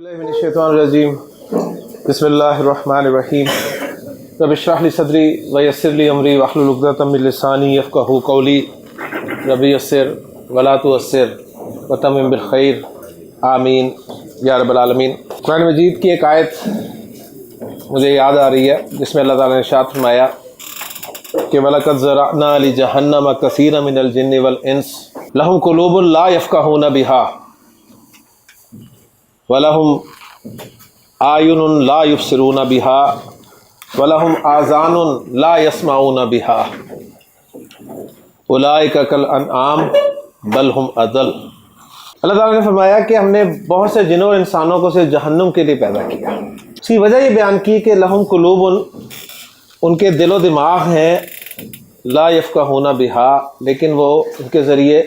من الشیطان الرجیم بسم اللہ الرحمن الرحیم رب اشرح لی صدری ویسر لی امری واحلل عقدۃ من لسانی یفقہوا قولی رب یسر ولا تعسر وتمم بالخیر آمین یا رب العالمین۔ قرآن مجید کی ایک آیت مجھے یاد آ رہی ہے جس میں اللہ تعالیٰ نے ارشاد فرمایا کہ وَلَقَدْ ذَرَأْنَا لِجَهَنَّمَ كَثِيرًا مِنَ الْجِنِّ وَالْإِنسِ لَهُمْ قُلُوبٌ لَا يَفْقَهُونَ بِهَا وَلَهُمْ أَعْيُنٌ لَا يُبْصِرُونَ بِهَا وَلَهُمْ آذَانٌ لَا يَسْمَعُونَ بِهَا أُولَئِكَ كَالْأَنْعَامِ بَلْ هُمْ أَضَلُّ۔ اللہ تعالیٰ نے فرمایا کہ ہم نے بہت سے جنوں اور انسانوں کو صرف جہنم کے لیے پیدا کیا۔ اس کی وجہ یہ بیان کی کہ لہم قلوب، ان کے دل و دماغ ہیں، لا یفقہون بہا، لیکن وہ ان کے ذریعے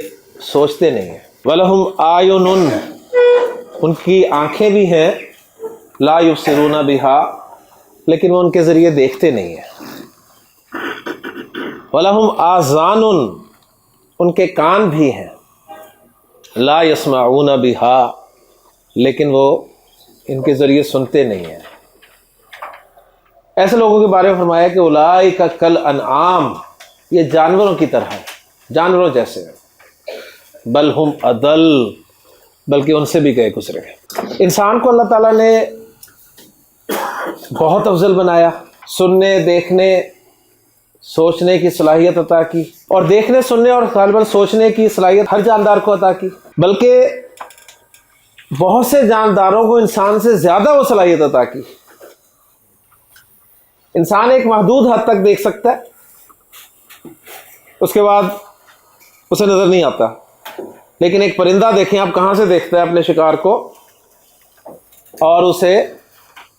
سوچتے نہیں ہیں، وَلَهُمْ أَعْيُنٌ، ان کی آنکھیں بھی ہیں، لا یبصرون بہا، لیکن وہ ان کے ذریعے دیکھتے نہیں ہیں، وَلَهُمْ آذَانٌ، ان کے کان بھی ہیں، لا یسمعون بہا، لیکن وہ ان کے ذریعے سنتے نہیں ہیں۔ ایسے لوگوں کے بارے میں فرمایا کہ اولئک کالانعام، یہ جانوروں کی طرح ہے، جانوروں جیسے ہیں، بل ہم اضل، بلکہ ان سے بھی گئے گزرے۔ انسان کو اللہ تعالیٰ نے بہت افضل بنایا، سننے، دیکھنے، سوچنے کی صلاحیت عطا کی، اور دیکھنے، سننے اور غالباً سوچنے کی صلاحیت ہر جاندار کو عطا کی، بلکہ بہت سے جانداروں کو انسان سے زیادہ وہ صلاحیت عطا کی۔ انسان ایک محدود حد تک دیکھ سکتا ہے، اس کے بعد اسے نظر نہیں آتا، لیکن ایک پرندہ دیکھیں آپ کہاں سے دیکھتا ہے اپنے شکار کو، اور اسے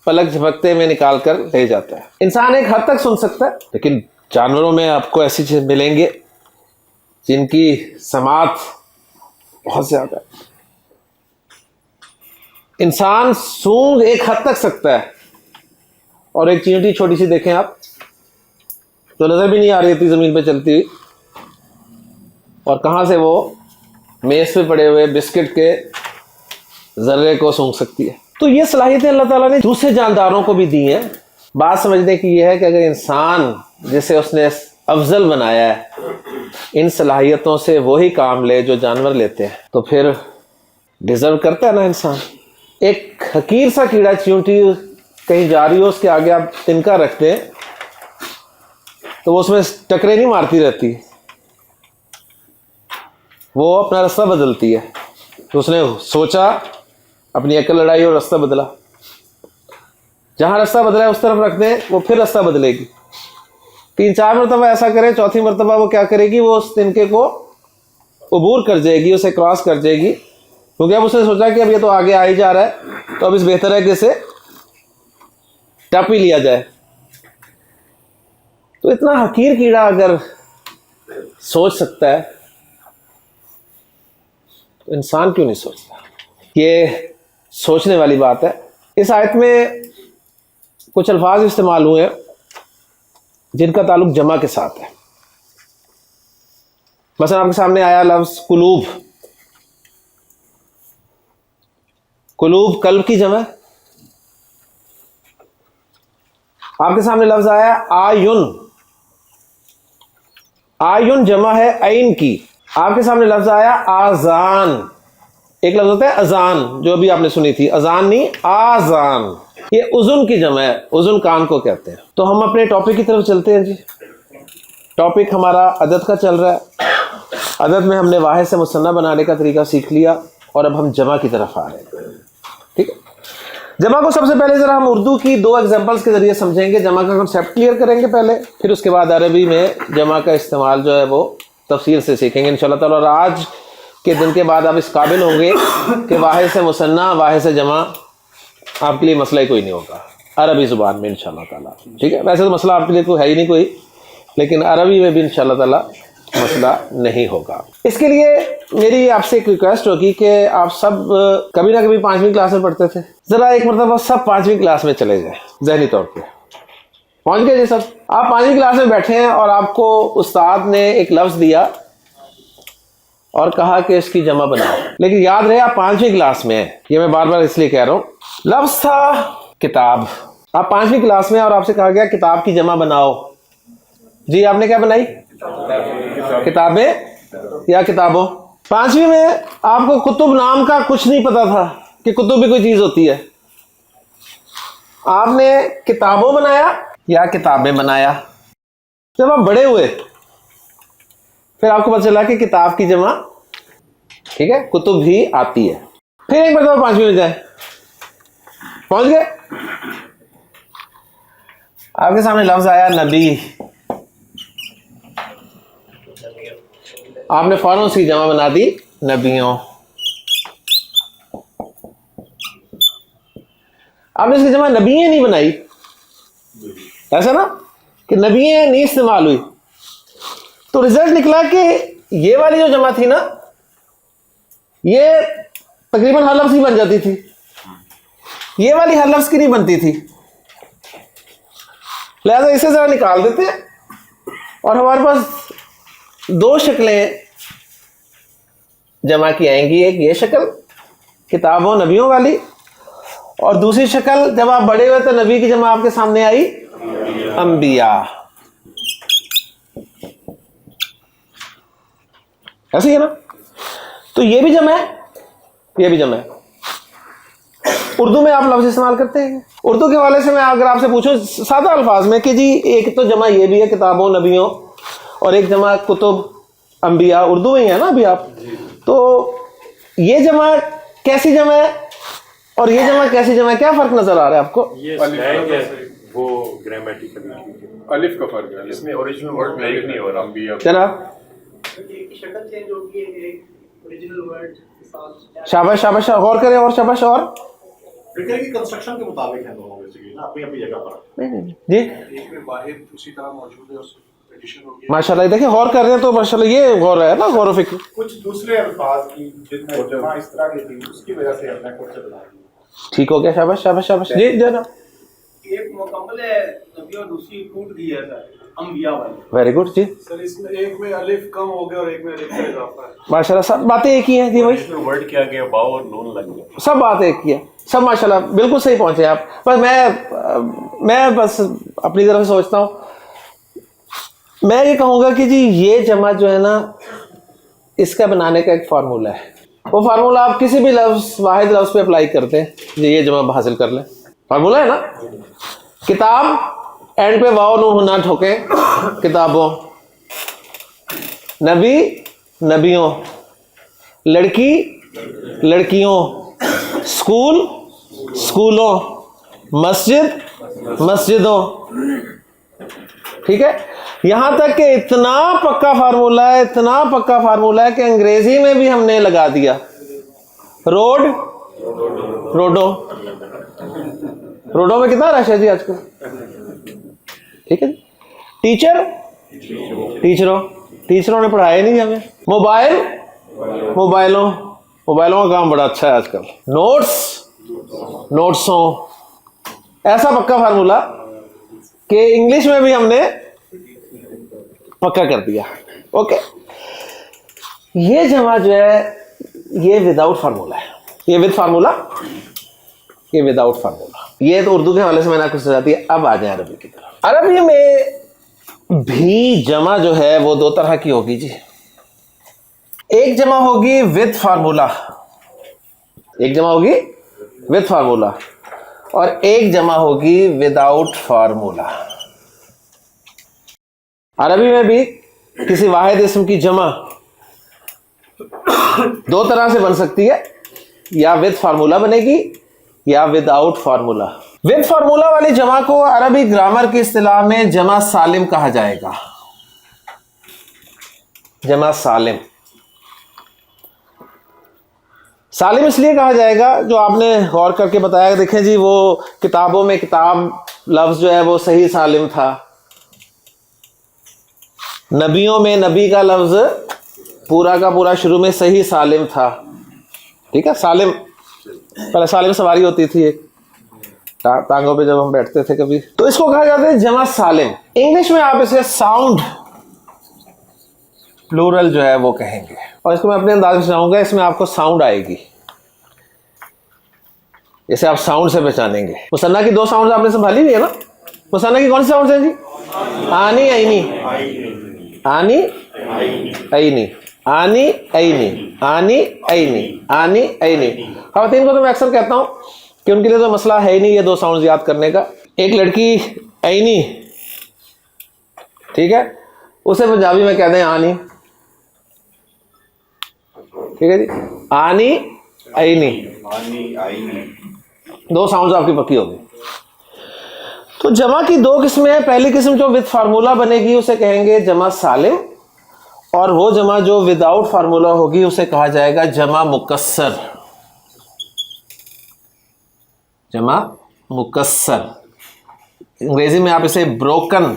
پلک جھپکتے میں نکال کر لے جاتا ہے۔ انسان ایک حد تک سن سکتا ہے، لیکن جانوروں میں آپ کو ایسی چیز ملیں گے جن کی سماعت بہت زیادہ ہے۔ انسان سونگ ایک حد تک سکتا ہے، اور ایک چینٹی چھوٹی سی دیکھیں آپ، جو نظر بھی نہیں آ رہی تھی زمین پہ چلتی ہوئی، اور کہاں سے وہ میز پہ پڑے ہوئے بسکٹ کے ذرے کو سونگ سکتی ہے۔ تو یہ صلاحیتیں اللہ تعالیٰ نے دوسرے جانداروں کو بھی دی ہیں۔ بات سمجھنے کی یہ ہے کہ اگر انسان جسے اس نے افضل بنایا ہے ان صلاحیتوں سے وہی کام لے جو جانور لیتے ہیں، تو پھر ڈیزرو کرتا ہے نا انسان۔ ایک حقیر سا کیڑا چیونٹی کہیں جا رہی ہو، اس کے آگے آپ تنکا رکھتے ہیں تو وہ اس میں ٹکرے نہیں مارتی رہتی، وہ اپنا راستہ بدلتی ہے۔ تو اس نے سوچا، اپنی عقل لڑائی اور راستہ بدلا، جہاں راستہ بدلا ہے اس طرف رکھ دیں، وہ پھر راستہ بدلے گی۔ 3-4 مرتبہ ایسا کرے، چوتھی مرتبہ وہ کیا کرے گی، وہ اس تنکے کو عبور کر جائے گی، اسے کراس کر جائے گی، کیونکہ اب اس نے سوچا کہ اب یہ تو آگے آ ہی جا رہا ہے، تو اب اس بہتر ہے کہ اسے ٹپ ہی لیا جائے۔ تو اتنا حقیر کیڑا اگر سوچ سکتا ہے تو انسان کیوں نہیں سوچتا؟ یہ سوچنے والی بات ہے۔ اس آیت میں کچھ الفاظ استعمال ہوئے ہیں جن کا تعلق جمع کے ساتھ ہے۔ مثلا آپ کے سامنے آیا لفظ قلوب، قلوب قلب کی جمع ہے۔ آپ کے سامنے لفظ آیا آیون، آیون جمع ہے عین کی۔ آپ کے سامنے لفظ آیا آذان، ایک لفظ ہوتا ہے اذان جو ابھی آپ نے سنی تھی، اذان نہیں آذان، یہ اذن کی جمع ہے، اذن کان کو کہتے ہیں۔ تو ہم اپنے ٹاپک کی طرف چلتے ہیں جی۔ ٹاپک ہمارا عدد کا چل رہا ہے۔ عدد میں ہم نے واحد سے مثنیٰ بنانے کا طریقہ سیکھ لیا، اور اب ہم جمع کی طرف آ رہے ہیں، ٹھیک ہے۔ جمع کو سب سے پہلے ذرا ہم اردو کی 2 ایگزامپلس کے ذریعے سمجھیں گے، جمع کا کنسیپٹ کلیئر کریں گے پہلے، پھر اس کے بعد عربی میں جمع کا استعمال جو ہے وہ تفصیل سے سیکھیں گے انشاءاللہ تعالی۔ اور آج کے دن کے بعد آپ اس قابل ہوں گے کہ واحد سے مثنیٰ، واحد سے جمع آپ کے لیے مسئلہ ہی کوئی نہیں ہوگا عربی زبان میں انشاءاللہ تعالی، ٹھیک ہے۔ ویسے تو مسئلہ آپ کے لیے کوئی ہے ہی نہیں کوئی، لیکن عربی میں بھی انشاءاللہ تعالی مسئلہ نہیں ہوگا۔ اس کے لیے میری آپ سے ایک ریکویسٹ ہوگی کہ آپ سب کبھی نہ کبھی 5ویں کلاس میں پڑھتے تھے، ذرا ایک مرتبہ سب 5ویں کلاس میں چلے جائیں، ذہنی طور پہ پہنچ گئے جی سب۔ آپ 5ویں کلاس میں بیٹھے ہیں اور آپ کو استاد نے ایک لفظ دیا اور کہا کہ اس کی جمع بناؤ. لیکن یاد رہے آپ 5ویں کلاس میں ہیں, یہ میں بار بار اس لیے کہہ رہا ہوں. لفظ تھا کتاب, آپ 5ویں کلاس میں اور آپ سے کہا گیا کتاب کی جمع بناؤ. جی آپ نے کیا بنائی؟ کتابیں یا کتابوں. 5ویں میں آپ کو کتب نام کا کچھ نہیں پتا تھا کہ کتب بھی کوئی چیز ہوتی ہے. آپ نے کتابوں بنایا یا کتابیں بنایا. جب آپ بڑے ہوئے پھر آپ کو پتہ چلا کہ کتاب کی جمع ٹھیک ہے کتب بھی آتی ہے. پھر ایک مرتبہ 5ویں میں جائیں, پہنچ گئے, آپ کے سامنے لفظ آیا نبی. آپ نے فوراً اس کی جمع بنا دی نبیوں. آپ نے اس کی جمع نبییں نہیں بنائی, ایسا نا کہ نبییں نہیں استعمال ہوئی, تو رزلٹ نکلا کہ یہ والی جو جمع تھی نا یہ تقریباً ہر لفظ کی بن جاتی تھی, یہ والی ہر لفظ کی نہیں بنتی تھی. لہذا اسے ذرا نکال دیتے اور ہمارے پاس 2 شکلیں جمع کی آئیں گی. ایک یہ شکل کتابوں نبیوں والی, اور دوسری شکل جب آپ بڑے ہوئے تو نبی کی جمع آپ کے سامنے آئی انبیاء. ایسے ہی ہے نا. تو یہ بھی جمع ہے, یہ بھی جمع ہے. اردو میں آپ لفظ استعمال کرتے ہیں. اردو کے حوالے سے میں اگر آپ سے پوچھوں سادہ الفاظ میں کہ جی ایک تو جمع یہ بھی ہے کتابوں نبیوں, اور ایک جمع کتب انبیاء, اردو میں ہی ہے نا ابھی آپ, تو یہ جمع کیسی جمع ہے اور یہ جمع کیسی جمع ہے, کیا فرق نظر آ رہا ہے آپ کو؟ وہ گرامیٹیکل الف کا فرق ہے, اس میں اوریجنل ورڈ میں نہیں ہو رہا. انبیاء جناب شکل چینج ہوگی, اوریجنل ورڈ. شاباش شاباش, غور کریں اور شاباش. اور فکر کی کنسٹرکشن کے مطابق ہیں دونوں بیسیکلی نا, اپنی اپنی جگہ پر. جی ایک میں واحد اسی طرح موجود ہے, اس میں ایڈیشن ہوگی. ماشاءاللہ, دیکھیں غور کر رہے ہیں تو ماشاءاللہ یہ غور ہے نا, غور و فکر. کچھ دوسرے الفاظ کی جن میں جمع اس طرح کی تھی اس کی وجہ سے ہم نے کچھ بنا دیا. ٹھیک ہو گیا, شاباش شاباش شاباش. جی جناب ایک مکمل ہے نبی اور دوسری ٹوٹ گئی ہے سر انبیاء والی. Very good. جی سر اس میں ایک میں الف کم ہو گیا اور ایک میں الف کا اضافہ ہے. ماشاءاللہ, سب باتیں ایک ہی ہیں. جی بھائی اوریجنل ورڈ کیا گیا, واو اور نون لگ گیا, سب باتیں ایک ہی ہیں, سب ماشاءاللہ بالکل صحیح پہنچے آپ. بس میں بس اپنی طرف سے سوچتا ہوں, میں یہ کہوں گا کہ جی یہ جمع جو ہے نا اس کا بنانے کا ایک فارمولہ ہے. وہ فارمولہ آپ کسی بھی لفظ واحد لفظ پہ اپلائی کرتے ہیں جی یہ جمع حاصل کر لیں. فارمولہ ہے نا, کتاب اینڈ پہ واو نون نہ ٹھوکیں, کتابوں. نبی نبیوں, لڑکی لڑکیوں, اسکول اسکولوں, مسجد مسجدوں. ٹھیک ہے, یہاں تک کہ اتنا پکا فارمولہ ہے, اتنا پکا فارمولہ ہے کہ انگریزی میں بھی ہم نے لگا دیا. روڈ روڈوں, روڈوں میں کتنا رش ہے جی آج کل. ٹھیک ہے, ٹیچر ٹیچروں, ٹیچروں نے پڑھایا نہیں ہمیں. موبائل موبائلوں, موبائلوں کا کام بڑا اچھا ہے آج کل. نوٹس نوٹسوں. ایسا پکا فارمولہ کہ انگلش میں بھی ہم نے پکا کر دیا. اوکے, یہ جمع جو ہے یہ وداؤٹ فارمولہ ہے, یہ ود فارمولہ, یہ وداؤٹ فارمولہ. یہ تو اردو کے حوالے سے میں نے کچھ سمجھاتی ہے. اب آ جائیں عربی کی طرف. عربی میں بھی جمع جو ہے وہ 2 طرح کی ہوگی جی. ایک جمع ہوگی ود فارمولہ, ایک جمع ہوگی ود فارمولہ, اور ایک جمع ہوگی وداؤٹ فارمولہ. عربی میں بھی کسی واحد اسم کی جمع 2 طرح سے بن سکتی ہے, یا ود فارمولہ بنے گی یا with out formula. With formula والی جمع کو عربی گرامر کی اصطلاح میں جمع سالم کہا جائے گا. جمع سالم, سالم اس لیے کہا جائے گا جو آپ نے غور کر کے بتایا. دیکھیں جی وہ کتابوں میں کتاب لفظ جو ہے وہ صحیح سالم تھا, نبیوں میں نبی کا لفظ پورا کا پورا شروع میں صحیح سالم تھا. ٹھیک ہے, سالم, پہلے سالم سواری ہوتی تھی ایک ٹانگوں پہ جب ہم بیٹھتے تھے کبھی, تو اس کو کہا جاتا ہے جمع سالم. انگلش میں آپ اسے ساؤنڈ پلورل جو ہے وہ کہیں گے. اور اس کو میں اپنے انداز میں سمجھاؤں گا. اس میں آپ کو ساؤنڈ آئے گی, جیسے آپ ساؤنڈ سے پہچانیں گے. مثنیٰ کی 2 ساؤنڈ آپ نے سنبھالی ہوئی ہے نا. مثنیٰ کی کون سی ساؤنڈ ہیں جی؟ آنی عینی, آنی عینی, آنی عینی, آنی عینی, آنی عینی. خواتین کو تو میں اکثر کہتا ہوں کہ ان کے لیے تو مسئلہ ہے ہی نہیں یہ 2 ساؤنڈ یاد کرنے کا. ایک لڑکی عینی, ٹھیک ہے, اسے پنجابی میں کہتے ہیں آنی, ٹھیک ہے جی. آنی عینی, 2 ساؤنڈز آپ کی پکی ہوگی. تو جمع کی 2 قسمیں ہیں. پہلی قسم جو وتھ فارمولا بنے گی اسے کہیں گے جمع سالم, اور وہ جمع جو ود آؤٹ فارمولا ہوگی اسے کہا جائے گا جمع مکسر. جمع مکسر, انگریزی میں آپ اسے بروکن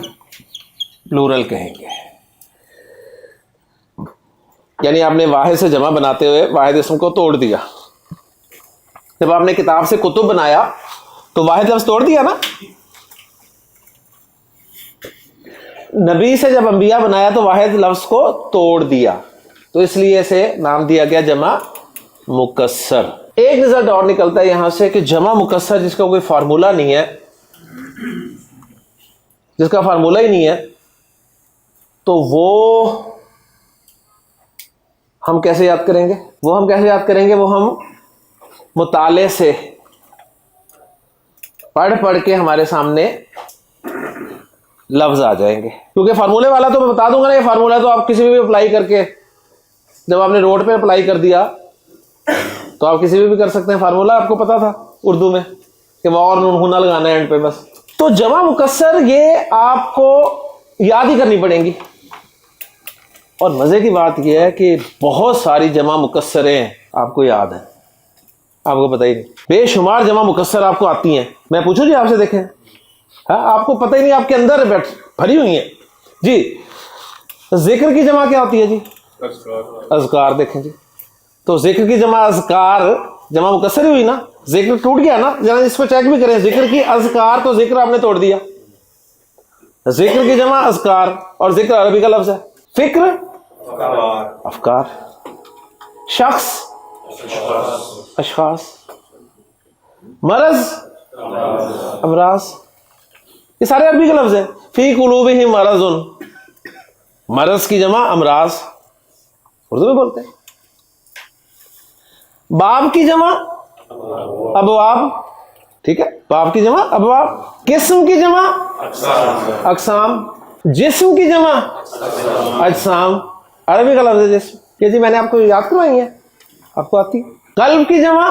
پلورل کہیں گے. یعنی آپ نے واحد سے جمع بناتے ہوئے واحد اسم کو توڑ دیا. جب آپ نے کتاب سے کتب بنایا تو واحد لفظ توڑ دیا نا. نبی سے جب انبیاء بنایا تو واحد لفظ کو توڑ دیا, تو اس لیے اسے نام دیا گیا جمع مکسر. ایک رزلٹ اور نکلتا ہے یہاں سے کہ جمع مکسر جس کا کوئی فارمولا نہیں ہے, جس کا فارمولا ہی نہیں ہے, تو وہ ہم کیسے یاد کریں گے؟ وہ ہم کیسے یاد کریں گے؟ وہ ہم مطالعے سے پڑھ کے ہمارے سامنے لفظ آ جائیں گے. کیونکہ فارمولے والا تو میں بتا دوں گا نا, یہ فارمولا تو آپ کسی بھی اپلائی کر کے, جب آپ نے روڈ پہ اپلائی کر دیا تو آپ کسی بھی کر سکتے ہیں. فارمولا آپ کو پتا تھا اردو میں کہ وہ اور نون ہونا لگانا ہے اینڈ پہ بس. تو جمع مکسر یہ آپ کو یاد ہی کرنی پڑیں گی. اور مزے کی بات یہ ہے کہ بہت ساری جمع مکسریں آپ کو یاد ہیں, آپ کو پتہ ہی نہیں. بے شمار جمع مکسر آپ کو آتی ہیں. میں پوچھوں جی آپ سے, دیکھیں ہاں آپ کو پتہ ہی نہیں, آپ کے اندر بھری ہوئی ہیں جی. ذکر کی جمع کیا ہوتی ہے جی؟ اذکار. دیکھیں جی, تو ذکر کی جمع اذکار جمع مکسر ہی ہوئی نا. ذکر ٹوٹ گیا نا, ذرا اس کو چیک بھی کریں. ذکر کی اذکار, تو ذکر آپ نے توڑ دیا. ذکر کی جمع اذکار, اور ذکر عربی کا لفظ ہے. فکر افکار, شخص اشخاص, مرض امراض, یہ سارے عربی کے لفظ ہیں. فی قلوبہم مرض, مرض کی جمع امراض, اردو میں بولتے ہیں. باب کی جمع ابواب, ٹھیک ہے, باب کی جمع ابواب. قسم کی جمع اقسام. جسم کی جمع اجسام, عربی کا لفظ ہے جسم. یہ جی میں نے آپ کو یاد کروائی ہے, آپ کو آتی. قلب کی جمع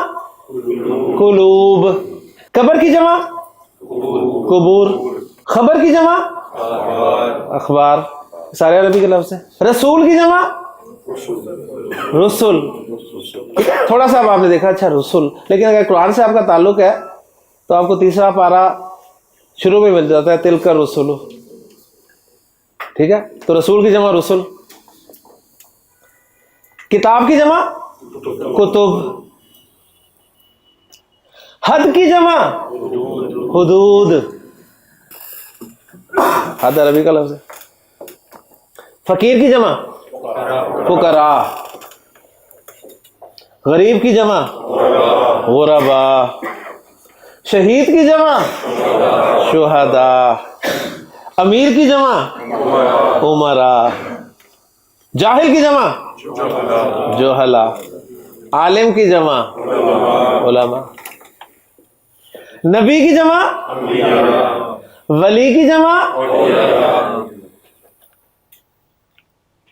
قلوب. قبر کی جمع قبور. خبر کی جمع اخبار, سارے عربی کے لفظ ہیں. رسول کی جمع رسول. تھوڑا سا اب آپ نے دیکھا اچھا رسول, لیکن اگر قرآن سے آپ کا تعلق ہے تو آپ کو تیسرا پارا شروع میں مل جاتا ہے تلک الرسل, ٹھیک ہے. تو رسول کی جمع رسول. کتاب کی جمع کتب. حد کی جمع حدود, حد عربی کا لفظ ہے. فقیر کی جمع فقراء. غریب کی جمع غرباء. شہید کی جمع شہداء. امیر کی جمع امراء. جاہل کی جمع جہلا. عالم کی جمع علماء. نبی کی جمع ولی کی جمع.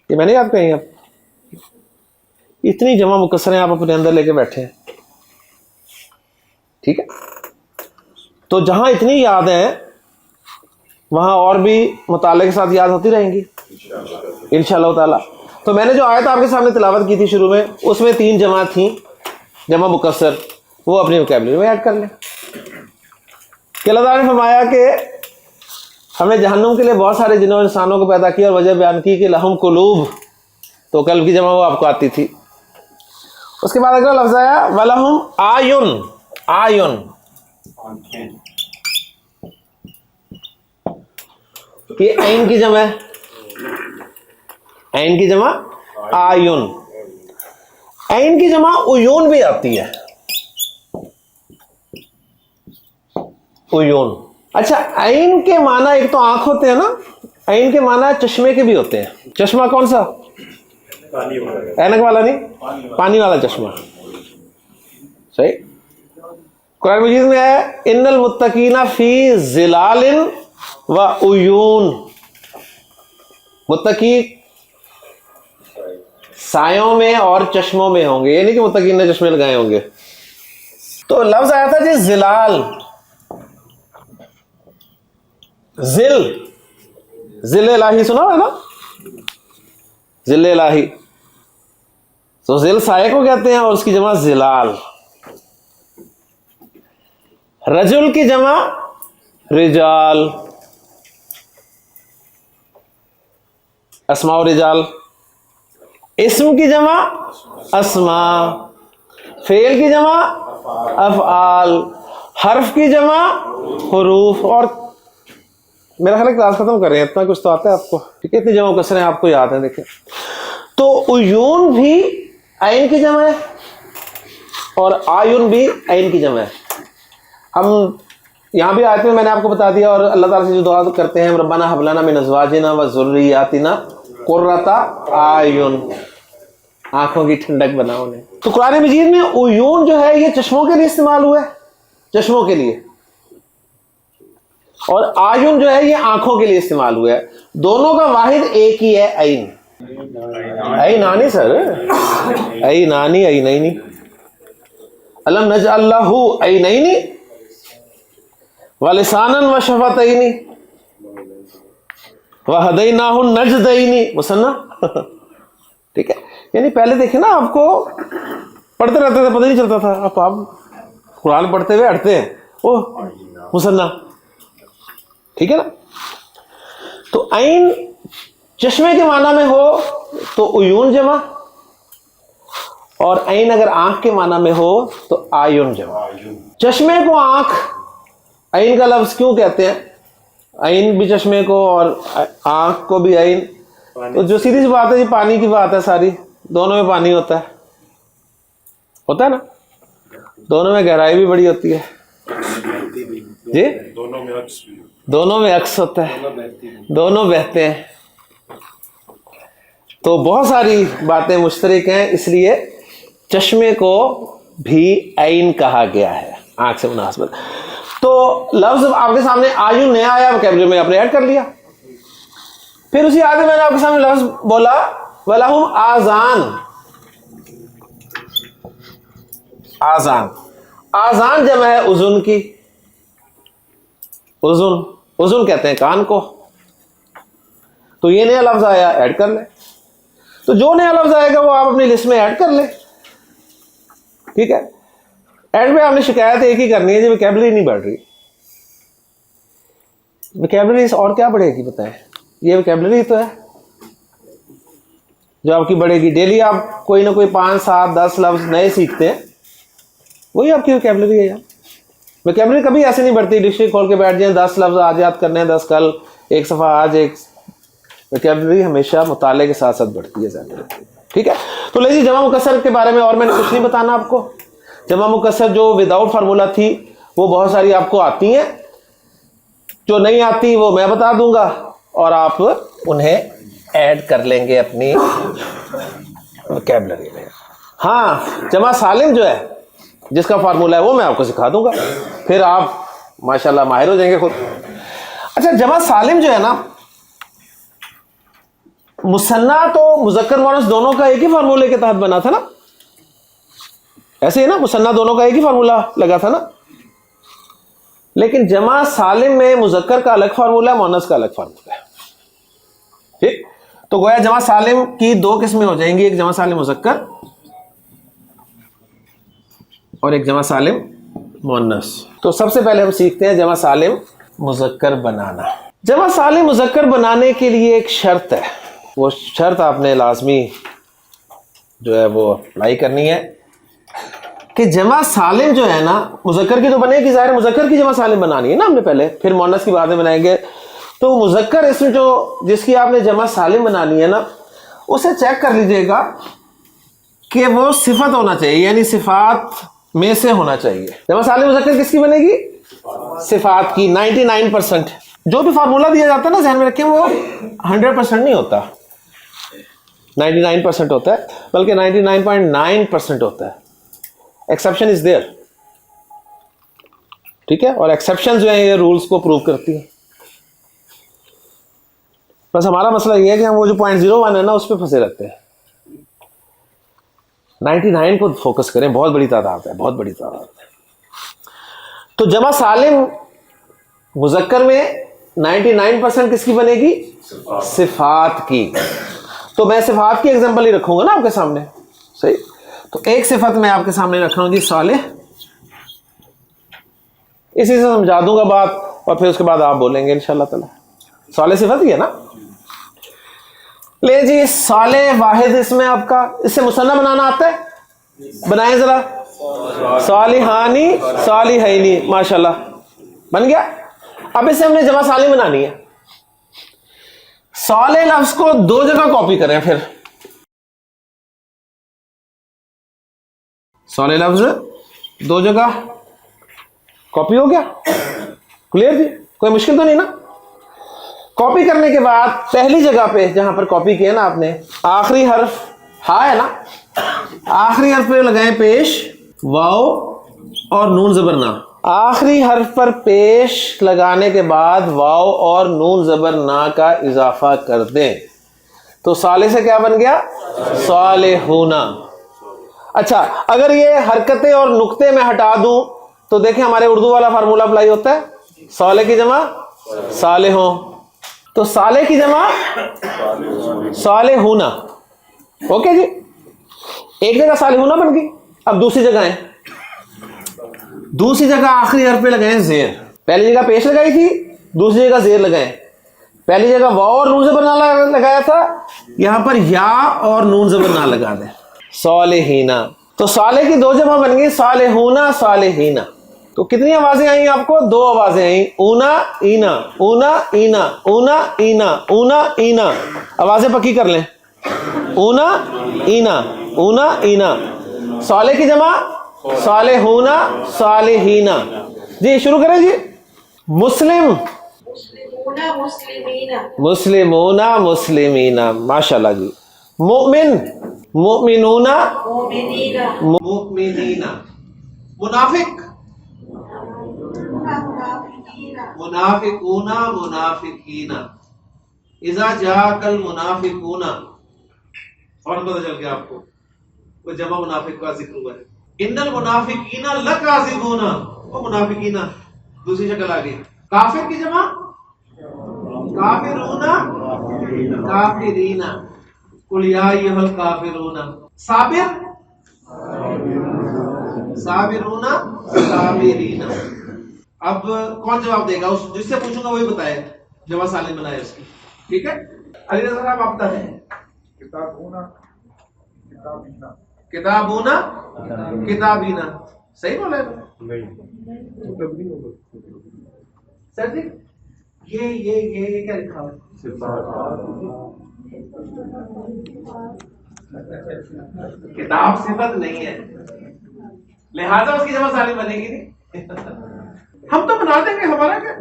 یہ میں نے یاد کہیں, اب اتنی جمع مکسریں آپ اپنے اندر لے کے بیٹھے ہیں, ٹھیک ہے. تو جہاں اتنی یاد ہیں وہاں اور بھی مطالعے کے ساتھ یاد ہوتی رہیں گی انشاءاللہ تعالی. تو میں نے جو آیت آپ کے سامنے تلاوت کی تھی شروع میں, اس میں 3 جمع تھیں جمع مکسر, وہ اپنی وکیبلری میں ایڈ کر لیں. کہ اللہ تعالیٰ نے فرمایا کہ ہم نے جہنم کے لیے بہت سارے جنوں انسانوں کو پیدا کیا, اور وجہ بیان کی کہ لہم قلوب, تو قلب کی جمع وہ آپ کو آتی تھی. اس کے بعد اگلا لفظ آیا ولہم آیون. آیون یہ عین کی جمع ہے. عین کی جمع آیون. عین کی جمع عیون بھی آتی ہے. عیون. اچھا عین کے معنی ایک تو آنکھ ہوتے ہیں نا, عین کے معنی چشمے کے بھی ہوتے ہیں. چشمہ کون سا؟ اینک والا نہیں, پانی والا چشمہ. صحیح. قرآن مجید میں ہے ان المتقین فی ظلال و عیون. متقی سایوں میں اور چشموں میں ہوں گے, یہ نہیں کہ متقین نے چشمے لگائے ہوں گے. تو لفظ آیا تھا جی ظلال. ظل الہی سنا ہے نا, ظل الہی. تو ظل سائے کو کہتے ہیں اور اس کی جمع ظلال. رجل کی جمع رجال. اسماء و رجال. اسم کی جمع اسماء. فعل کی جمع افعال. حرف کی جمع حروف. اور میرا خیال ہے کلاس ختم کر رہے ہیں, اتنا کچھ تو آتا ہے آپ کو. ٹھیک ہے, اتنی جمع کسریں آپ کو یاد ہیں. دیکھیں تو عیون بھی عین کی جمع ہے اور آیون بھی عین کی جمع ہے. ہم یہاں بھی آیت میں میں نے آپ کو بتا دیا, اور اللہ تعالیٰ سے جو دعا کرتے ہیں ربنا ھب لنا من ازواجنا و ذریاتنا قرۃ اعین, آنکھوں کی ٹھنڈک بنا انہیں. تو قرآن مجید میں عیون جو ہے یہ چشموں کے لیے استعمال ہوا ہے, چشموں کے لیے, اور آیون جو ہے یہ آنکھوں کے لیے استعمال ہوا ہے. دونوں کا واحد ایک ہی ہے, عین. عینانی سر, عینانی, عینینی. الم نجعل لہ عینین ولسانا وشفتین وہدیناہ النجدین. مثنیٰ. ٹھیک ہے, یعنی پہلے دیکھیں نا, آپ کو پڑھتے رہتے تھے, پتہ نہیں چلتا تھا. اب آپ قرآن پڑھتے ہوئے ہٹتے ہیں, او مثنیٰ. ٹھیک ہے نا. تو عین چشمے کے معنی میں ہو تو عیون جمع, اور عین اگر آنکھ کے معنی میں ہو تو آیون جمع. چشمے کو آنکھ, عین کا لفظ کیوں کہتے ہیں؟ عین بھی چشمے کو اور آنکھ کو بھی عین. تو جو سیدھی سی بات ہے, یہ پانی کی بات ہے ساری. دونوں میں پانی ہوتا ہے نا, دونوں میں گہرائی بھی بڑی ہوتی ہے جی, دونوں میں عکس ہوتا ہے, دونوں بہتے ہیں. تو بہت ساری باتیں مشترک ہیں, اس لیے چشمے کو بھی عین کہا گیا ہے, آنکھ سے مناسبت. تو لفظ آپ کے سامنے آیون نیا آیا, وکیبلری میں آپ نے ایڈ کر لیا. پھر اسی آیت میں میں نے آپ کے سامنے لفظ بولا وَلَهُمْ آذان. آذان, آذان جمع ہے اذن کی. اذن, اذن کہتے ہیں کان کو. تو یہ نیا لفظ آیا, ایڈ کر لیں. تو جو نیا لفظ آئے گا وہ آپ اپنی لسٹ میں ایڈ کر لیں. ٹھیک ہے, ایڈ میں آپ نے شکایت ایک ہی کرنی ہے جی وکیبلری نہیں بڑھ رہی. وکیبلری اور کیا بڑھے گی بتائیں؟ یہ وکیبلری تو ہے جو آپ کی بڑھے گی. ڈیلی آپ کوئی نہ کوئی 5 7 10 لفظ نئے سیکھتے ہیں, وہی آپ کی وکیبلری ہے یار. وکیبلری کبھی ایسے نہیں بڑھتی ڈکشنری کھول کے بیٹھ جائیں 10 لفظ آج یاد کرنے ہیں, 10 کل, ایک صفحہ آج ایک. وکیبلری ہمیشہ مطالعے کے ساتھ ساتھ بڑھتی ہے زیادہ. ٹھیک ہے, تو لے جی جمع مکسر کے بارے میں اور میں نے کچھ نہیں بتانا آپ کو. جمع مکسر جو وداؤٹ فارمولا تھی وہ بہت ساری آپ کو آتی ہیں, جو نہیں آتی وہ میں بتا دوں گا اور آپ انہیں ایڈ کر لیں گے اپنی وکیبلری میں. ہاں جمع سالم جو ہے جس کا فارمولا ہے وہ میں آپ کو سکھا دوں گا, پھر آپ ماشاءاللہ ماہر ہو جائیں گے خود. اچھا جمع سالم جو ہے نا, مثنیٰ تو مذکر مؤنث دونوں کا ایک ہی فارمولے کے تحت بنا تھا نا, ایسے ہی نا, مثنیٰ دونوں کا ایک ہی فارمولا لگا تھا نا. لیکن جمع سالم میں مذکر کا الگ فارمولا ہے, مؤنث کا الگ فارمولا ہے. ٹھیک, تو گویا جمع سالم کی 2 قسمیں ہو جائیں گی, ایک جمع سالم مذکر اور ایک جمع سالم مؤنث. تو سب سے پہلے ہم سیکھتے ہیں جمع سالم مذکر بنانا. جمع سالم مذکر بنانے کے لیے ایک شرط ہے, وہ شرط آپ نے لازمی جو ہے وہ اپلائی کرنی ہے کہ جمع سالم جو ہے نا, مذکر کی تو بنے گی ظاہر, مذکر کی جمع سالم بنانی ہے نا ہم نے پہلے, پھر مؤنث کی بعد میں بنائیں گے. تو مذکر اسم جو جس کی آپ نے جمع سالم بنانی ہے نا, اسے چیک کر لیجئے گا کہ وہ صفت ہونا چاہیے, یعنی صفات میں سے ہونا چاہیے. جمع سالم مذکر کس کی بنے گی؟ صفات کی. 99%. جو بھی فارمولا دیا جاتا ہے نا ذہن میں رکھیں, وہ 100% نہیں ہوتا, 99% ہوتا ہے, بلکہ 99.9% ہوتا ہے. ایکسیپشن از دیئر, ٹھیک ہے, اور ایکسیپشن جو ہیں یہ رولز کو پروو کرتی ہیں. بس ہمارا مسئلہ یہ ہے کہ ہم وہ جو 0.01 ہے نا اس پہ پھنسے رہتے ہیں. 99 کو فوکس کریں, بہت بڑی تعداد ہے, بہت بڑی تعداد ہے. تو جمع سالم مذکر میں 99% کس کی بنے گی؟ صفات کی. تو میں صفات کی ایگزامپل ہی رکھوں گا نا آپ کے سامنے, صحیح. تو ایک صفت میں آپ کے سامنے رکھ رہا ہوں جی, صالح. اسی سے سمجھا دوں گا بات, اور پھر اس کے بعد آپ بولیں گے انشاءاللہ تعالی. صالح صفت ہی ہے نا. لے جی, صالح واحد اس میں آپ کا, اس سے مثنیٰ بنانا آتا ہے؟ بنائیں ذرا. صالحانی صالحینی, ماشاءاللہ بن گیا. اب اسے ہم نے جمع سالم بنانی ہے. صالح لفظ کو دو جگہ کاپی کریں. پھر صالح لفظ دو جگہ کاپی ہو گیا. کلیئر جی, کوئی مشکل تو نہیں نا. کاپی کرنے کے بعد پہلی جگہ پہ جہاں پر کاپی کیا نا آپ نے, آخری حرف ہا ہے نا, آخری حرف پہ لگائیں پیش واو اور نون زبر نا. آخری حرف پر پیش لگانے کے بعد واو اور نون زبر نا کا اضافہ کر دیں. تو صالح سے کیا بن گیا؟ صالحونا. اچھا, اگر یہ حرکتیں اور نقطے میں ہٹا دوں تو دیکھیں ہمارے اردو والا فارمولا اپلائی ہوتا ہے, صالح کی جمع صالحوں. تو صالح کی جمع صالحونا. اوکے جی, ایک جگہ صالحونا بن گئی. اب دوسری جگہ ہے, دوسری جگہ آخری حرف پہ لگائیں زیر. پہلی جگہ پیش لگائی تھی, دوسری جگہ زیر لگائیں. پہلی جگہ واو اور نون زبر نہ لگایا تھا, یہاں پر یا اور نون زبر نہ لگا دیں, صالحینا. تو صالح کی دو جمع بن گئی, صالحونا صالحینا. تو کتنی آوازیں آئیں آپ کو؟ دو آوازیں آئیں, اونا اینا, اونا اینا, اونا اینا, اونا اینا. آوازیں پکی کر لیں, اونا اینا, اونا اینا. صالح کی جمع صالحونا صالحینا. جی شروع کریں جی. مسلم مسلمون مسلمین, ماشاءاللہ جی. مؤمن مؤمنون مؤمنین. منافق منافقون منافقین. اذا جاءک المنافقون, اور پتہ چل گیا آپ کو وہ جمع منافق کا ذکر ہوا ہے. ان المنافقین لکاذبون, وہ منافقین دوسری شکل آ گئی. کافر کی جمع کافرون کافرین. قل یا ایھا الکافرون. صابر صابرون صابرین. اب کون جواب دے گا؟ اس جس سے پوچھوں گا وہی بتائے جمع سالم بنائے اس کی. ٹھیک ہے, علی رضا صاحب آپ بتا دیں. کتابونا کتابینا کتابونا کتابینا. صحیح بولا ہے سر جی. یہ کیا لکھا ہوا ہے؟ کتاب صفت نہیں ہے, لہذا اس کی جمع سالم بنے گی نہیں. ہم تو بنا دیں گے, ہمارا کیا,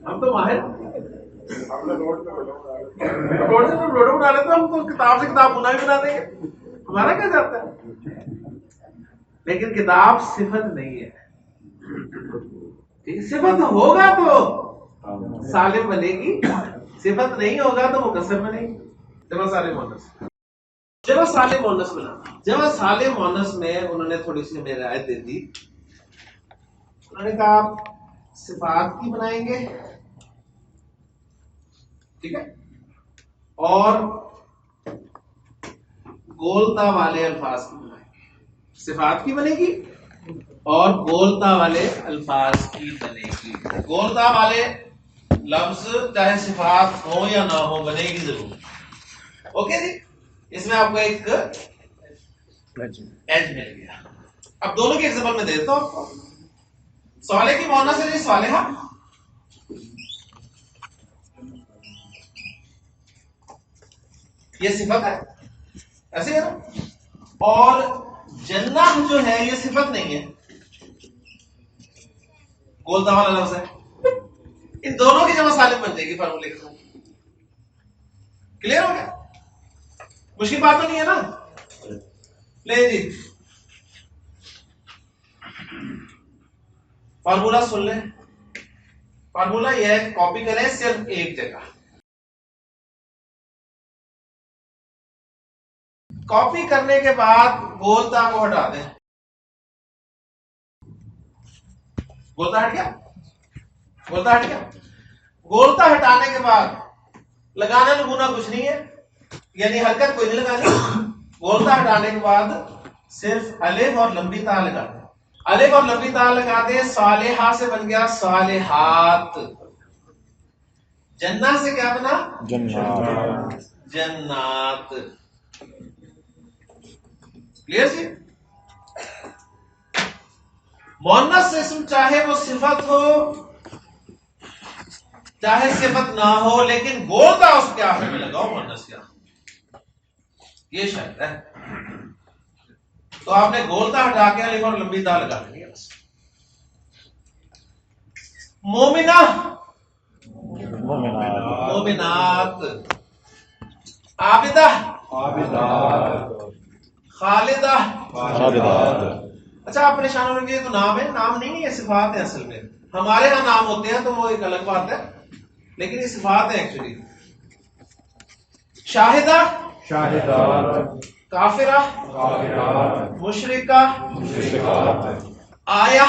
ہم تو ماہر روڈ سے روڈ بنا لیتے, ہم تو کتاب سے کتاب بنا بھی بنا دیں گے, ہمارا کیا جاتا ہے. لیکن کتاب صفت نہیں ہے. صفت ہوگا تو سالم بنے گی, صفت نہیں ہوگا تو مکسر بنے گی. جمع سالم مؤنث, جمع سالم مؤنث بنا. جمع سالم مؤنث میں انہوں نے تھوڑی سی ہمیں رعایت دے دی. انہوں نے کہا آپ صفات کی بنائیں گے, ٹھیک ہے, اور گولتا والے الفاظ کی بنائیں گے. صفات کی بنے گی اور گولتا والے الفاظ کی بنے گی. گولتا والے لفظ چاہے صفات ہو یا نہ ہو بنے گی ضرور. اوکے جی, اس میں آپ کو ایک ایج مل گیا. اب دونوں کی ایگزامپل میں دیتا ہوں آپ کو. صالح کی مؤنث ہے صالحہ, یہ صفت ہے. ایسے ہے نا. اور جنہ جو ہے یہ صفت نہیں ہے، گولتا والا لفظ ہے. ان دونوں کی جمع سالم بن جائے گی فارمولے کے ساتھ. کلیئر ہو گیا؟ مشکل بات تو نہیں ہے نا. لے جی فارمولا سن لیں. فارمولا یہ ہے، کاپی کریں صرف ایک جگہ. کاپی کرنے کے بعد گولتا کو ہٹا دیں. گولتا ہٹ گیا. گولتا ہٹ گیا. گولتا ہٹانے کے بعد لگانا لگونا کچھ نہیں ہے، یعنی حرکت کوئی نہیں لگانی. گولتا ہٹانے کے بعد صرف الف اور لمبی تا لگا دیں. الف اور لمبی تا لگا دیں. صالحہ سے بن گیا صالحات. جنہ سے کیا بنا؟ جنات. جنات. کلیئر جی؟ مؤنث اسم چاہے وہ صفت ہو چاہے صفت نہ ہو، لیکن گولتا اس کے آخر میں لگاؤ مؤنث کے آخر. یہ شرط ہے. تو آپ نے گولتا ہٹا کے الف اور لمبی تا لگا دیں گے بس. مومنہ مومنات. عابدہ خالدہ. اچھا آپ پریشان ہوں گے یہ تو نام ہے. نام نہیں ہے، یہ صفات ہے. اصل میں ہمارے ہاں نام ہوتے ہیں تو وہ ایک الگ بات ہے، لیکن یہ صفات ہے ایکچولی. شاہدہ کافرہ مشرکہ آیہ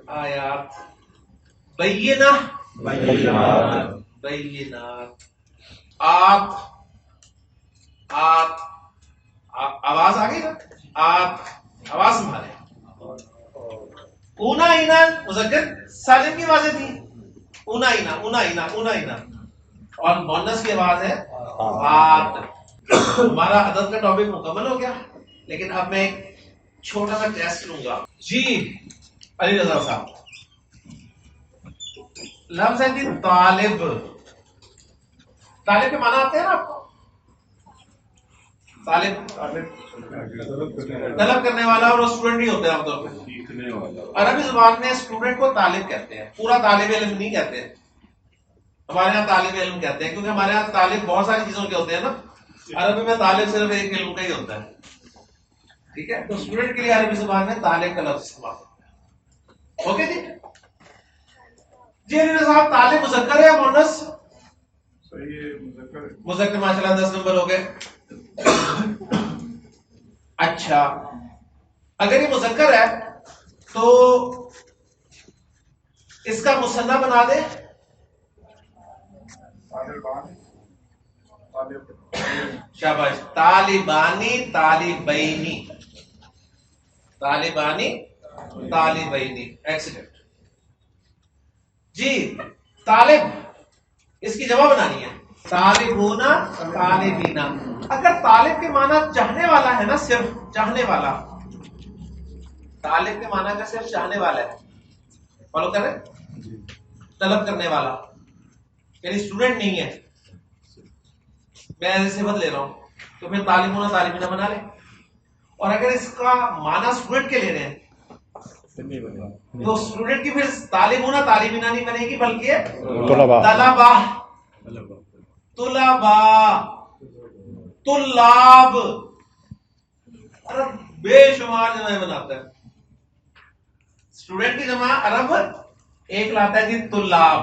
آیات بینہ بینات آت آواز آ گئی نا. آت آواز سنبھالے. اونا اینا مذکر سالم کی آوازیں تھی. اونا اینا اونا اینا اونا اینا. اور مؤنث کی آواز ہے آت. ہمارا عدد کا ٹاپک مکمل ہو گیا، لیکن اب میں ایک چھوٹا سا ٹیسٹ لوں گا. جی علی رضا صاحب، لفظ ہے جی طالب. طالب کے معنی آتے ہیں نا آپ کو؟ طالب طلب کرنے والا، اور وہ اسٹوڈنٹ نہیں ہوتے عام طور پہ. سیکھنے والا. عربی زبان میں اسٹوڈنٹ کو طالب کہتے ہیں، پورا طالب علم نہیں کہتے. ہمارے یہاں طالب علم کہتے ہیں کیونکہ ہمارے یہاں طالب بہت ساری چیزوں کے ہوتے ہیں نا. عربی میں طالب صرف ایک علم کا ہی ہوتا ہے. ٹھیک ہے، تو اسٹوڈنٹ کے لیے عربی زبان میں طالب کا لفظ استعمال ہوتا ہے. اوکے جی. جی علی صاحب، طالب مذکر ہے یا مؤنث؟ صحیح ہے، مذکر ہے. مذکر. ماشاءاللہ 10 نمبر ہو گئے. اچھا اگر یہ مذکر ہے تو اس کا مثنیٰ بنا دے. شاباش. طالبانی طالبینی. طالبانی طالبینی. ایکسیلنٹ جی. طالب اس کی جمع بنانی ہے. طالبونا طالبینا. اگر طالب کے معنی چاہنے والا ہے نا، صرف چاہنے والا، طالب کے معنی کا صرف چاہنے والا ہے. فالو کریں؟ طلب کرنے والا یعنی اسٹوڈنٹ نہیں ہے. میں ایسے صفت لے رہا ہوں تو پھر طالبونا طالبینا بنا لیں. اور اگر اس کا معنی اسٹوڈنٹ کے لے رہے ہیں تو اسٹوڈنٹ کی پھر طالبونا طالبینا نہیں بنے گی، بلکہ طلبہ طلبا طلاب. عرب بے شمار جمع بناتا ہے. اسٹوڈنٹ کی جمع عرب ایک لاتا ہے جی طلاب.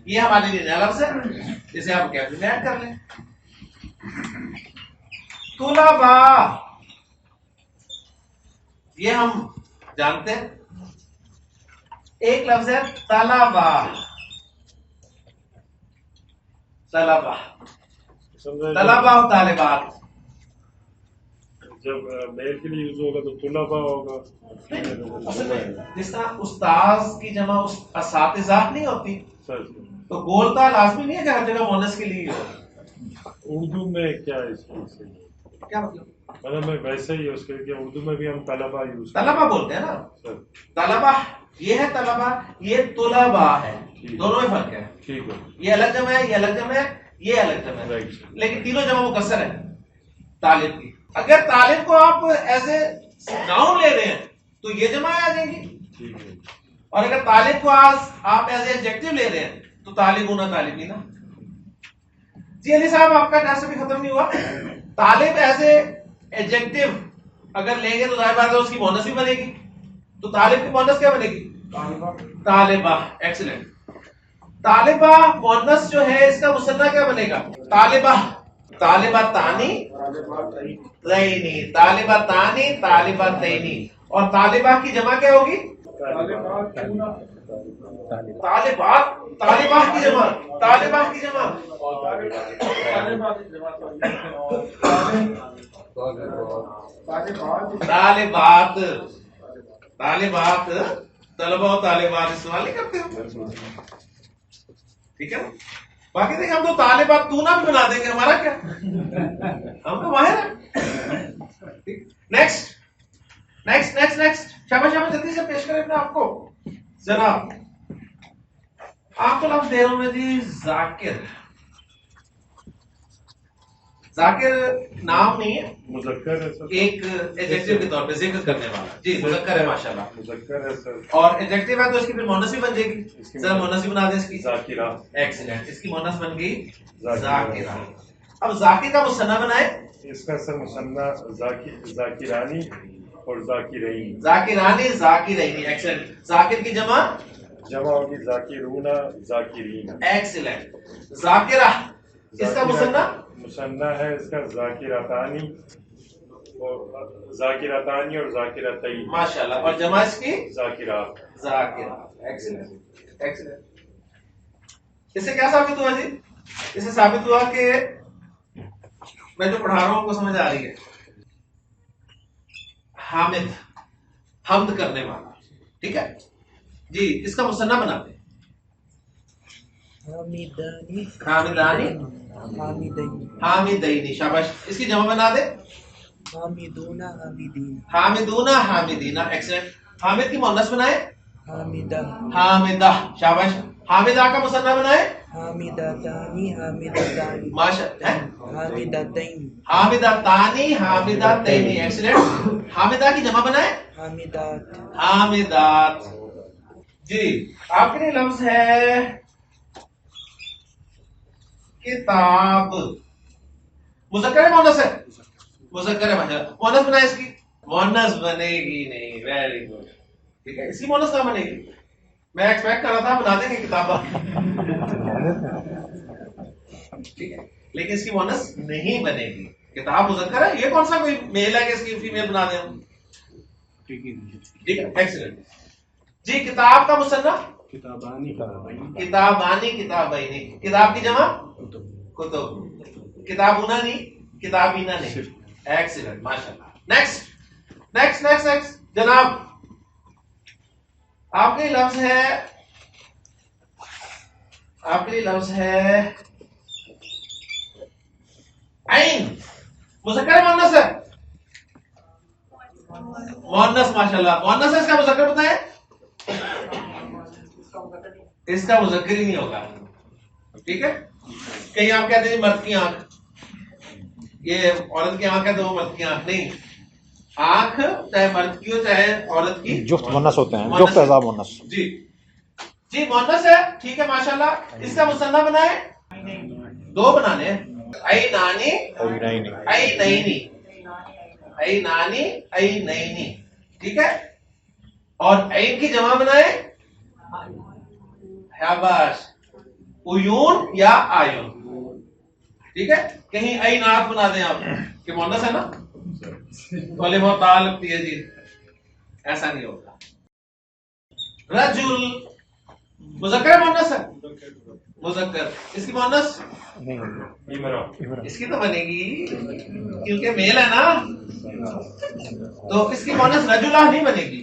یہ ہمارے لیے نیا لفظ ہے جسے آپ کیپشن میں ایڈ کر لیں. طلبا یہ ہم جانتے ہیں. ایک لفظ ہے طلبا. طلبا طلبا و طالبات. جب میل کے لیے یوز ہوگا تو طلبا ہوگا. اصل میں جس طرح استاذ کی جمع اساتذہ نہیں ہوتی، تو گولتا لازمی نہیں ہے کہ ہر جگہ مؤنث کے لیے ہو. اردو میں کیا اس کو کیا مطلب؟ میں ویسے ہی اس کے لیے اردو میں بھی ہم طلبا یوز طلبا بولتے ہیں نا. طلبا یہ ہے طلبا، یہ طلبا ہے. دونوں میں فرق ہے. ٹھیک ہے. یہ الگ جمع ہے, یہ الگ جمع ہے, یہ الگ جمع ہے, رائٹ. لیکن تینوں جمع مکسر ہے طالب کی. اگر طالب کو آپ ایز اے ناؤن لے رہے ہیں تو یہ جمع آ جائیں گی, ٹھیک ہے. اور اگر طالب کو آپ ایز اے ایڈجیکٹو لے رہے ہیں تو طالبون طالبین. جی علی صاحب آپ کا ٹیسٹ بھی ختم نہیں ہوا. طالب ایز اے ایڈجیکٹو اگر لیں گے تو ظاہر بات ہے اس کی مؤنث بھی بنے گی, تو طالب کی مؤنث کیا بنے گی؟ طالبہ. ایکسلنٹ. طالبہ مؤنث جو ہے اس کا مثنیٰ کیا بنے گا؟ طالبہ. طالبہ تانی رینی, طالبہ تانی طالبہ تینی. اور طالبہ کی جمع کیا ہوگی؟ طالبات. طالبہ کی جمع, طالبہ کی جمع طالبات. طالبات طلبہ و طالبات استعمال نہیں کرتے ہو, ٹھیک ہے. باقی دیکھیں ہم تو طالبات تو نہ بھی بنا دیں گے, ہمارا کیا, ہم تو ماہر ہیں. Next next next next. شاباش شاباش, جلدی سے پیش کریں اپنے آپ کو جناب. آپ کو لفظ دے رہا ہوں میں جی ذاکر. ذاکر نام نہیں ہے, مذکر ہے سر. ایک ایڈجیکٹو کے طور پہ ذکر کرنے والا. جی مذکر ہے ماشاءاللہ. مذکر ہے سر. اور ایڈجیکٹو ہے تو اس کی پھر مؤنث بھی بن جائے گی. ذرا مؤنث بھی بنا دیں اس کی. ذاکرہ. ایکسیلنٹ. اس کی مؤنث بن گئی ذاکرہ. اب ذاکر کا مثنیٰ بنائے. اس کا سر مثنیٰ ذاکرانی اور ذاکرین. ذاکرانی ذاکرین. ایکسیلنٹ. ذاکر کی جمع جمع ہوگی ذاکرون ذاکرین. ایکسیلنٹ. ذاکرہ اس کا مثنیٰ مثنیٰ ہے اس کا ذاکرتانی اور ذاکرتانی اور ذاکرتین. ماشاءاللہ. اور جمع اس کی ذاکرات. ذاکرہ. Excellent excellent. اس سے کیا ثابت ہوا جی؟ اس سے ثابت ہوا کہ میں جو پڑھا رہا ہوں آپ کو سمجھ آ رہی ہے. حامد, حمد کرنے والا, ٹھیک ہے جی. اس کا مثنیٰ بناتے ہیں. حامدانی حامدانی حامدین حامدینی. شاباش. اس کی جمع بنا دے. حامدون حامدین حامدون حامدین. ایکسلنٹ. حامد کی مؤنث بنائے. حامدہ حامدہ. شاباش. حامدہ کا مثنیٰ بنائے. حامدتانی حامدتانی ماشاءاللہ. حامدتین حامدتانی حامدتینی. ایکسلنٹ. حامدہ کی جمع بنائے. حامدات حامدات. جی آپ کے لیے لفظ ہے کتاب. مذکر ہے مؤنث ہے؟ مذکر ہے. ماشاءاللہ. مؤنث بنائے اس کی. مؤنث بنے گی نہیں. Very good. ٹھیک ہے. اس کی مؤنث کہاں بنے گی؟ میں ایکسپیکٹ کر رہا تھا بنا دیں گے کتابہ, ٹھیک ہے, لیکن اس کی مؤنث نہیں بنے گی. کتاب مذکر ہے. یہ کون سا کوئی میل ہے کہ اس کی فیمیل بنا دیں ہم؟ ٹھیک ہے. ایکسیلنٹ. جی کتاب کا مثنیٰ کتابانی کتابانی کتابینی. کتاب کی جمع کتب. کتابونا نہیں, کتابینا نہیں. ایکسیلنٹ. ماشاءاللہ. Next next next next. جناب آپ کے لیے لفظ ہے, آپ کے لیے لفظ ہے عین. مذکر ہے مؤنث ہے؟ مؤنث. ماشاءاللہ. مؤنث ہے. اس کا مذکر بتائیں. اس کا مذکر ہی نہیں ہوگا, ٹھیک ہے. کہیں آپ کہتے ہیں مرد کی آنکھ, یہ عورت کی آنکھ ہے تو وہ مرد کی آنکھ نہیں. آنکھ چاہے مرد کی ہو چاہے عورت کی, جفت مونس ہوتے ہیں, جفت اعضاء مونس. جی جی مؤنث ہے, ٹھیک ہے ماشاءاللہ. اس کا مثنیٰ بنائے. دو بنانے ہیں. عینانی عینینی. عینانی عینینی. ٹھیک ہے. اور عین کی جمع بنائے. شاباش. عیون یا آیون. ٹھیک ہے. کہیں عینات بنا دیں آپ کہ مؤنث ہے نا, بولے بہت تعال لگتی ہے جی, ایسا نہیں ہوگا. رجل مذکر ہے مؤنث ہے؟ مذکر. اس کی مؤنث اس کی تو بنے گی کیونکہ میل ہے نا, تو اس کی مؤنث رجلہ نہیں بنے گی.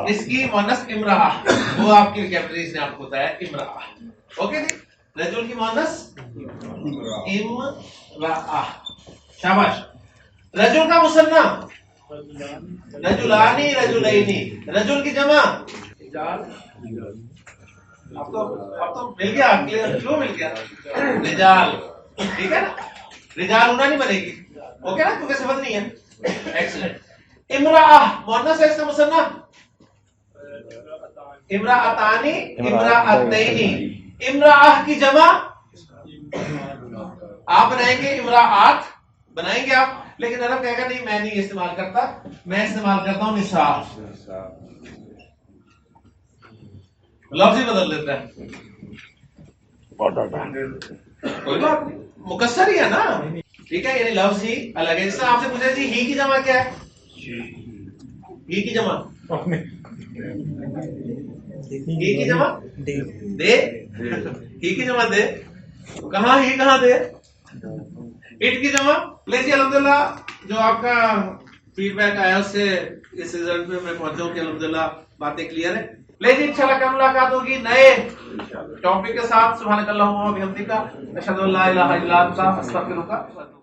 اس کی مؤنث امرأہ. وہ آپ کی ویکیبلریز نے آپ کو بتایا امرأہ. اوکے جی. رجل کی مؤنث امرأہ. شاباش. رجل کا مثنیٰ رجلانی رجلینی. رجل کی جمع اب تو مل گیا کلو مل گیا رجال ٹھیک ہے نا رجال ہونا نہیں بنے گی اوکے نا کیونکہ صفت نہیں ہے ایکسلنٹ امراہ مؤنث ہے اس کا مثنیٰ امراۃانی امراءتینی امراہ کی جمع آپ بنائیں گے امراءات بنائیں گے آپ لیکن عرب کہے گا نہیں میں نہیں استعمال کرتا میں استعمال کرتا ہوں نساء لفظ ہی بدل دیتا ہے کوئی بات نہیں مکسر ہی ہے نا ٹھیک ہے یعنی لفظ ہی الگ ہے جس طرح آپ سے پوچھا جی ہی کی جمع کیا ہے ہی کی جمع ہی کی جمع دے دے ہی کی جمع دے کہاں ہی کہاں دے اٹ کی جمع لے جی الحمدللہ جو آپ کا فیڈ بیک آیا اس سے اس رزلٹ پہ میں پہنچا ہوں کہ الحمدللہ باتیں کلیئر ہیں لے جی انشاءاللہ کل ملاقات ہوگی نئے ٹاپک کے ساتھ سبحانک اللہم و بحمدک اشہد ان لا الہ الا انت استغفرک